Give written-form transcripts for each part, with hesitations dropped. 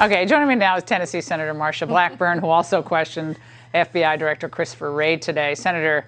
Okay, joining me now is Tennessee Senator Marsha Blackburn, who also questioned FBI Director Christopher Wray today. Senator,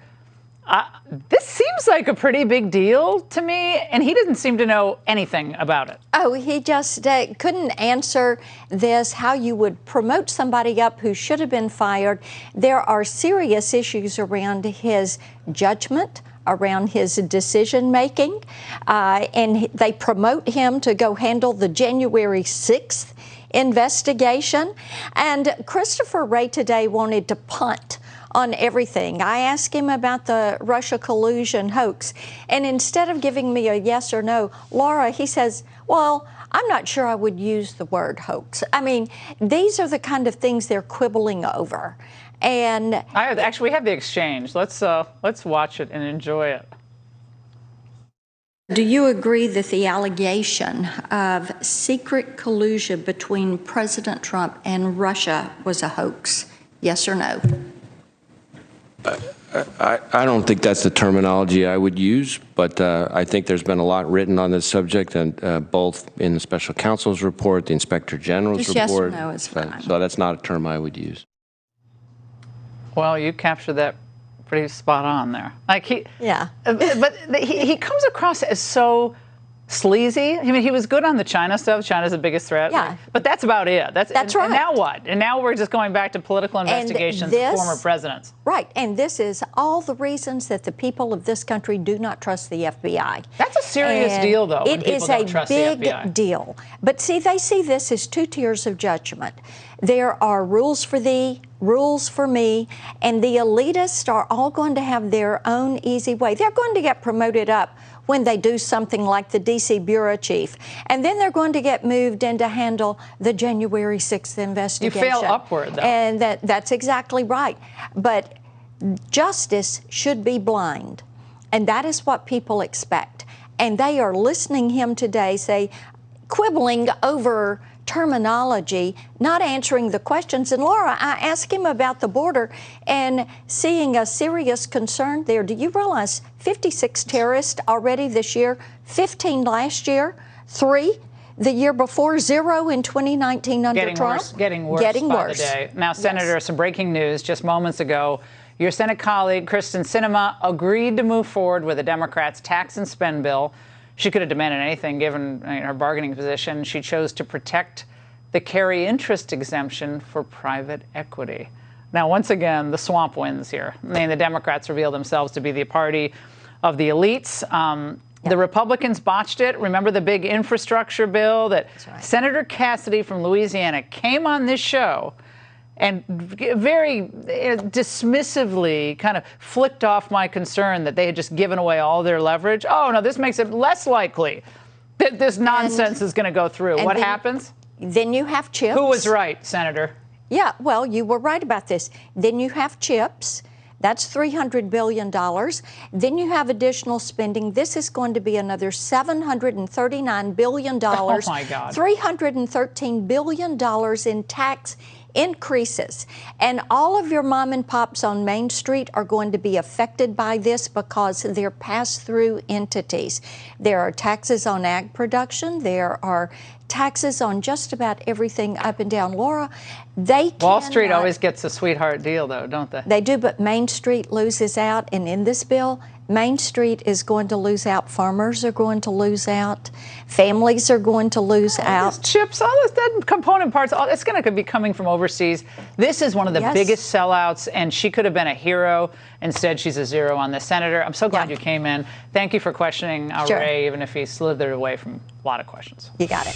this seems like a pretty big deal to me, and he didn't seem to know anything about it. Oh, he just couldn't answer this, how you would promote somebody up who should have been fired. There are serious issues around his judgment, around his decision-making, and they promote him to go handle the January 6th investigation. And Christopher Wray today wanted to punt on everything. I asked him about the Russia collusion hoax, and instead of giving me a yes or no, Laura, he says, well, I'm not sure I would use the word hoax. I mean, these are the kind of things they're quibbling over. And actually, we have the exchange. Let's watch it and enjoy it. Do you agree that the allegation of secret collusion between President Trump and Russia was a hoax? Yes or no? I don't think that's the terminology I would use, but I think there's been a lot written on this subject, and both in the special counsel's report, the inspector general's report. Yes or no is fine. So that's not a term I would use. Well, you captured that pretty spot on there. Like yeah. But he comes across as so sleazy. I mean, he was good on the China stuff. China's the biggest threat. Yeah. But that's about it. That's right. And now what? And now we're just going back to political investigations of former presidents. Right. And this is all the reasons that the people of this country do not trust the FBI. That's a serious deal, though. It is a big deal. But see, they see this as two tiers of judgment. There are rules for thee, rules for me, and the elitists are all going to have their own easy way. They're going to get promoted up when they do something like the D.C. bureau chief, and then they're going to get moved in to handle the January 6th investigation. You fail upward, though. And that's exactly right. But justice should be blind, and that is what people expect. And they are listening him today say, quibbling over terminology, not answering the questions. And Laura, I asked him about the border and seeing a serious concern there. Do you realize 56 terrorists already this year, 15 last year, 3 the year before, 0 in 2019 under Trump? Getting worse by the day. Now, Senator, yes. Some breaking news just moments ago. Your Senate colleague, Kristen Sinema, agreed to move forward with the Democrats' tax and spend bill. She could have demanded anything given her bargaining position. She chose to protect the carry interest exemption for private equity. Now, once again, the swamp wins here. I mean, the Democrats reveal themselves to be the party of the elites. The Republicans botched it. Remember the big infrastructure bill that Senator Cassidy from Louisiana came on this show and very dismissively kind of flicked off my concern that they had just given away all their leverage. Oh, no, this makes it less likely that this nonsense is going to go through. What happens? Then you have chips. Who was right, Senator? Yeah, well, you were right about this. Then you have chips. That's $300 billion. Then you have additional spending. This is going to be another $739 billion. Oh, my God. $313 billion in tax increases. And all of your mom and pops on Main Street are going to be affected by this because they're pass-through entities. There are taxes on ag production. There are taxes on just about everything up and down. Laura, Wall Street always gets a sweetheart deal, though, don't they? They do, but Main Street loses out. And in this bill, Main Street is going to lose out. Farmers are going to lose out. Families are going to lose out. Chips, all this, that component parts, it's going to be coming from overseas. This is one of the biggest sellouts, and she could have been a hero. Instead, she's a zero on this. Senator, I'm so glad you came in. Thank you for questioning Wray, even if he slithered away from a lot of questions. You got it.